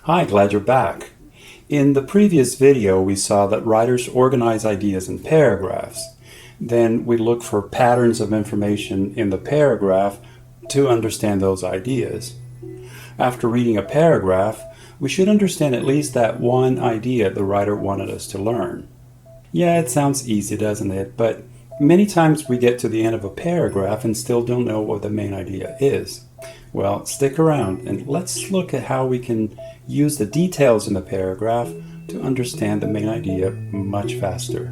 Hi, glad you're back. In the previous video, we saw that writers organize ideas in paragraphs. Then we look for patterns of information in the paragraph to understand those ideas. After reading a paragraph, we should understand at least that one idea the writer wanted us to learn. Yeah, it sounds easy, doesn't it? But many times we get to the end of a paragraph and still don't know what the main idea is. Well, stick around and let's look at how we can use the details in the paragraph to understand the main idea much faster.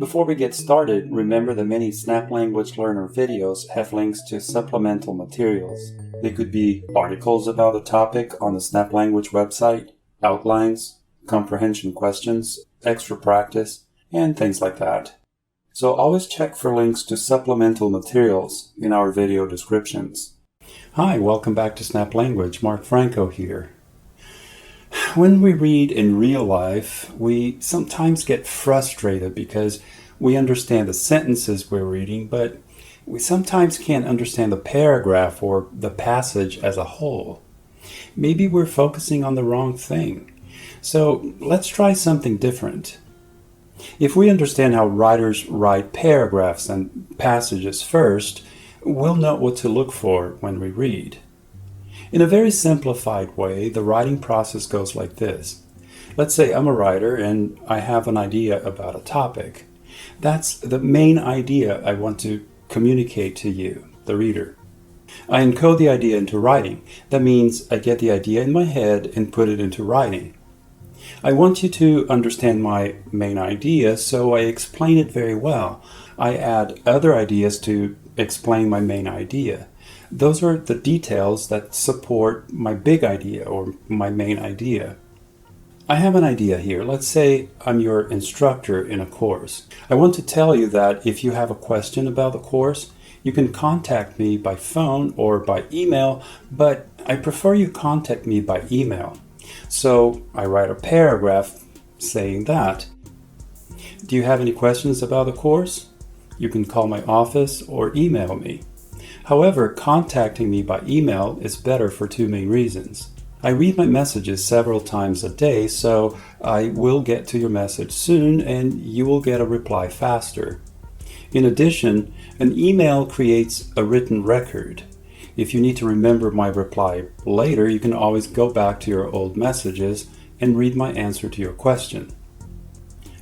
Before we get started, remember that many Snap Language Learner videos have links to supplemental materials. They could be articles about a topic on the Snap Language website, outlines, comprehension questions, extra practice, and things like that. So always check for links to supplemental materials in our video descriptions. Hi, welcome back to Snap Language. Mark Franco here. When we read in real life, we sometimes get frustrated because we understand the sentences we're reading, but we sometimes can't understand the paragraph or the passage as a whole. Maybe we're focusing on the wrong thing. So let's try something different. If we understand how writers write paragraphs and passages first, we'll know what to look for when we read. In a very simplified way, the writing process goes like this. Let's say I'm a writer and I have an idea about a topic. That's the main idea I want to communicate to you, the reader. I encode the idea into writing. That means I get the idea in my head and put it into writing. I want you to understand my main idea, so I explain it very well. I add other ideas to explain my main idea. Those are the details that support my big idea or my main idea. I have an idea here. Let's say I'm your instructor in a course. I want to tell you that if you have a question about the course, you can contact me by phone or by email, but I prefer you contact me by email. So I write a paragraph saying that. Do you have any questions about the course? You can call my office or email me. However, contacting me by email is better for two main reasons. I read my messages several times a day, so I will get to your message soon and you will get a reply faster. In addition, an email creates a written record. If you need to remember my reply later, you can always go back to your old messages and read my answer to your question.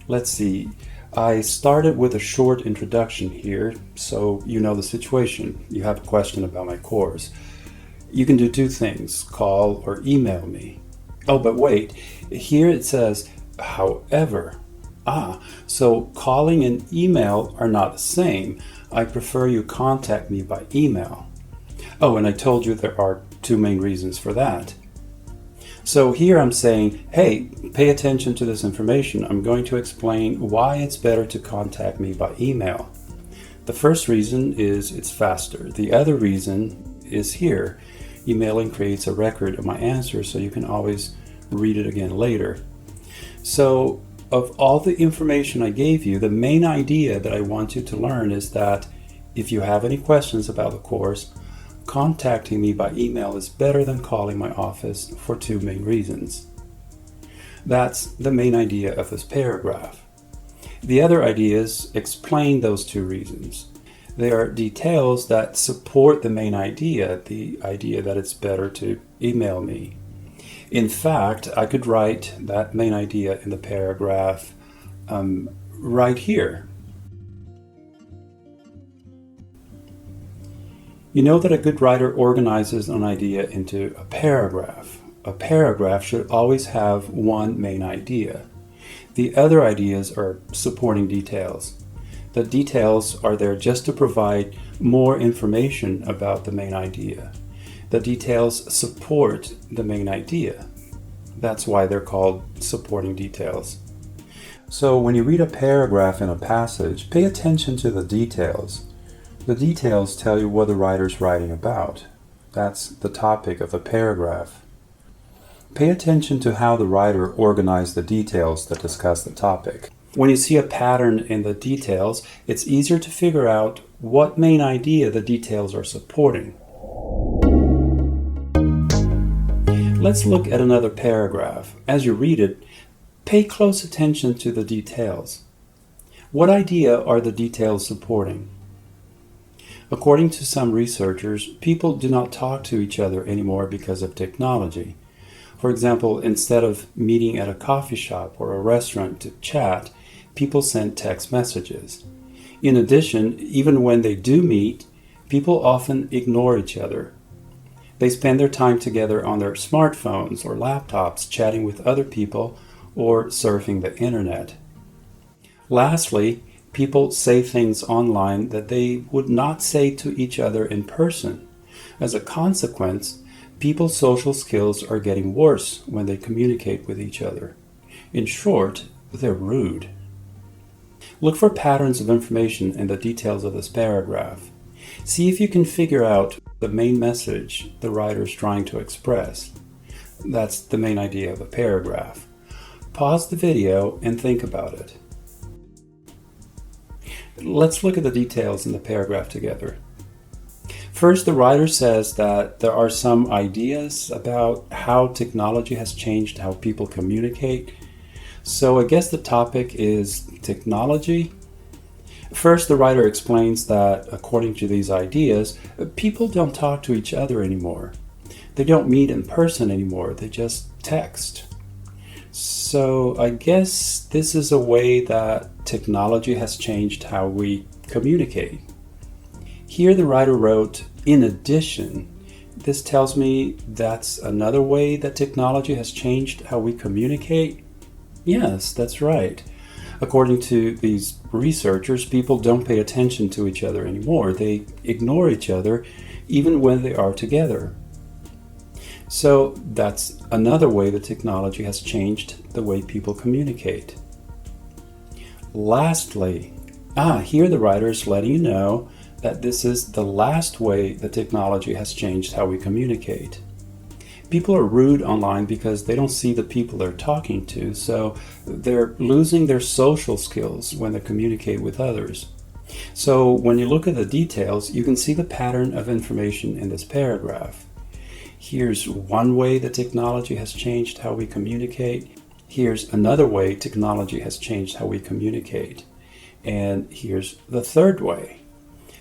Let's see. I started with a short introduction here, so you know the situation. You have a question about my course. You can do two things, call or email me. Oh, but wait, here it says, however. So calling and email are not the same. I prefer you contact me by email. Oh, and I told you there are two main reasons for that. So here I'm saying, hey, pay attention to this information. I'm going to explain why it's better to contact me by email. The first reason is it's faster. The other reason is here. Emailing creates a record of my answer so you can always read it again later. So of all the information I gave you, the main idea that I want you to learn is that if you have any questions about the course, contacting me by email is better than calling my office for two main reasons. That's the main idea of this paragraph. The other ideas explain those two reasons. They are details that support the main idea, the idea that it's better to email me. In fact, I could write that main idea in the paragraph right here. You know that a good writer organizes an idea into a paragraph. A paragraph should always have one main idea. The other ideas are supporting details. The details are there just to provide more information about the main idea. The details support the main idea. That's why they're called supporting details. So when you read a paragraph in a passage, pay attention to the details. The details tell you what the writer's writing about. That's the topic of the paragraph. Pay attention to how the writer organized the details that discuss the topic. When you see a pattern in the details, it's easier to figure out what main idea the details are supporting. Let's look at another paragraph. As you read it, pay close attention to the details. What idea are the details supporting? According to some researchers, people do not talk to each other anymore because of technology. For example, instead of meeting at a coffee shop or a restaurant to chat, people send text messages. In addition, even when they do meet, people often ignore each other. They spend their time together on their smartphones or laptops chatting with other people or surfing the internet. Lastly, people say things online that they would not say to each other in person. As a consequence, people's social skills are getting worse when they communicate with each other. In short, they're rude. Look for patterns of information in the details of this paragraph. See if you can figure out the main message the writer is trying to express. That's the main idea of a paragraph. Pause the video and think about it. Let's look at the details in the paragraph together. First, the writer says that there are some ideas about how technology has changed how people communicate. So I guess the topic is technology. First, the writer explains that according to these ideas, people don't talk to each other anymore. They don't meet in person anymore, they just text. So I guess this is a way that technology has changed how we communicate. Here the writer wrote, in addition. This tells me that's another way that technology has changed how we communicate. Yes, that's right. According to these researchers, people don't pay attention to each other anymore. They ignore each other even when they are together. So that's another way that technology has changed the way people communicate. Lastly, here the writer is letting you know that this is the last way that technology has changed how we communicate. People are rude online because they don't see the people they're talking to, so they're losing their social skills when they communicate with others. So when you look at the details, you can see the pattern of information in this paragraph. Here's one way that technology has changed how we communicate. Here's another way technology has changed how we communicate. And here's the third way.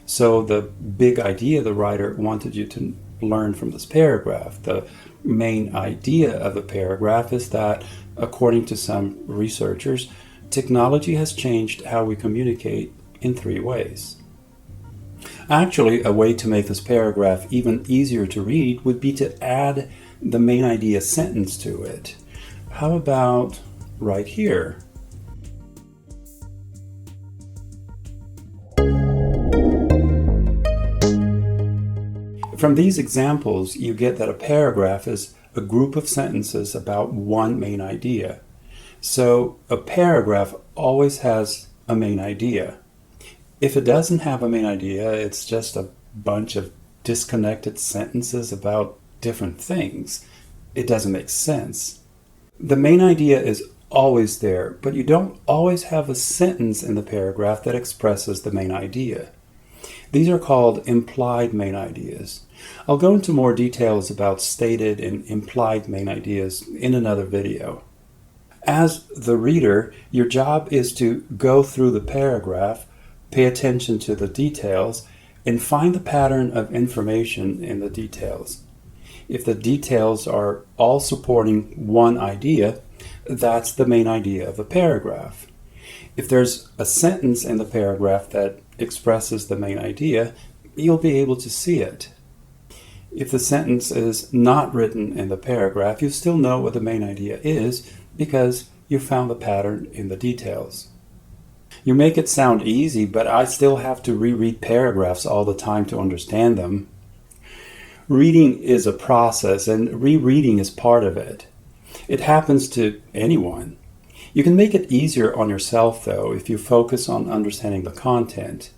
So the big idea the writer wanted you to learn from this paragraph, the main idea of the paragraph is that, according to some researchers, technology has changed how we communicate in 3 ways. Actually, a way to make this paragraph even easier to read would be to add the main idea sentence to it. How about right here? From these examples, you get that a paragraph is a group of sentences about one main idea. So a paragraph always has a main idea. If it doesn't have a main idea, it's just a bunch of disconnected sentences about different things. It doesn't make sense. The main idea is always there, but you don't always have a sentence in the paragraph that expresses the main idea. These are called implied main ideas. I'll go into more details about stated and implied main ideas in another video. As the reader, your job is to go through the paragraph, pay attention to the details, and find the pattern of information in the details. If the details are all supporting one idea, that's the main idea of a paragraph. If there's a sentence in the paragraph that expresses the main idea, you'll be able to see it. If the sentence is not written in the paragraph, you still know what the main idea is because you found the pattern in the details. You make it sound easy, but I still have to reread paragraphs all the time to understand them. Reading is a process, and rereading is part of it. It happens to anyone. You can make it easier on yourself, though, if you focus on understanding the content.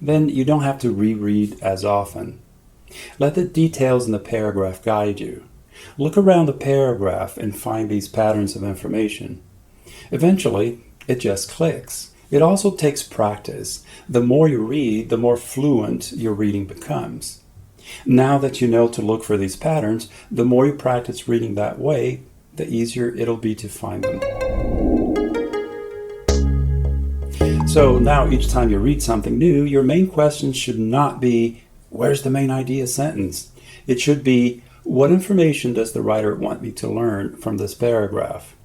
Then you don't have to reread as often. Let the details in the paragraph guide you. Look around the paragraph and find these patterns of information. Eventually, it just clicks, It also takes practice. The more you read, the more fluent your reading becomes. Now that you know to look for these patterns, the more you practice reading that way, the easier it'll be to find them. So now each time you read something new, your main question should not be, where's the main idea sentence? It should be, what information does the writer want me to learn from this paragraph?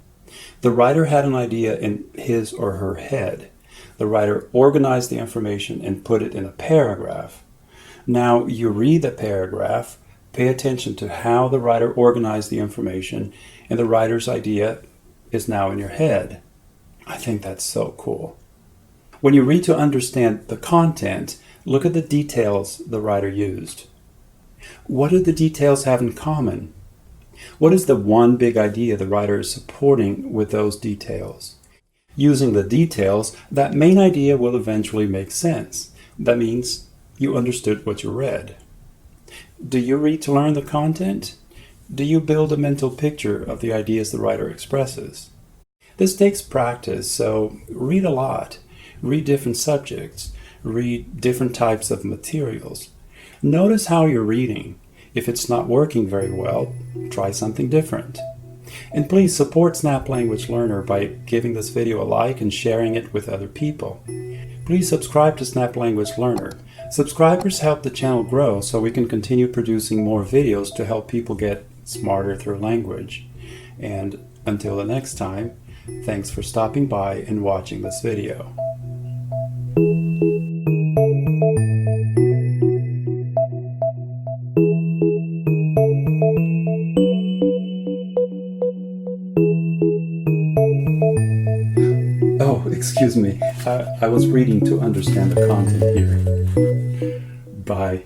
The writer had an idea in his or her head. The writer organized the information and put it in a paragraph. Now you read the paragraph, pay attention to how the writer organized the information, and the writer's idea is now in your head. I think that's so cool. When you read to understand the content, look at the details the writer used. What do the details have in common? What is the one big idea the writer is supporting with those details? Using the details, that main idea will eventually make sense. That means you understood what you read. Do you read to learn the content? Do you build a mental picture of the ideas the writer expresses? This takes practice, so read a lot. Read different subjects. Read different types of materials. Notice how you're reading. If it's not working very well, try something different. And please support Snap Language Learner by giving this video a like and sharing it with other people. Please subscribe to Snap Language Learner. Subscribers help the channel grow so we can continue producing more videos to help people get smarter through language. And until the next time, thanks for stopping by and watching this video. Oh, excuse me. I was reading to understand the content here. Bye.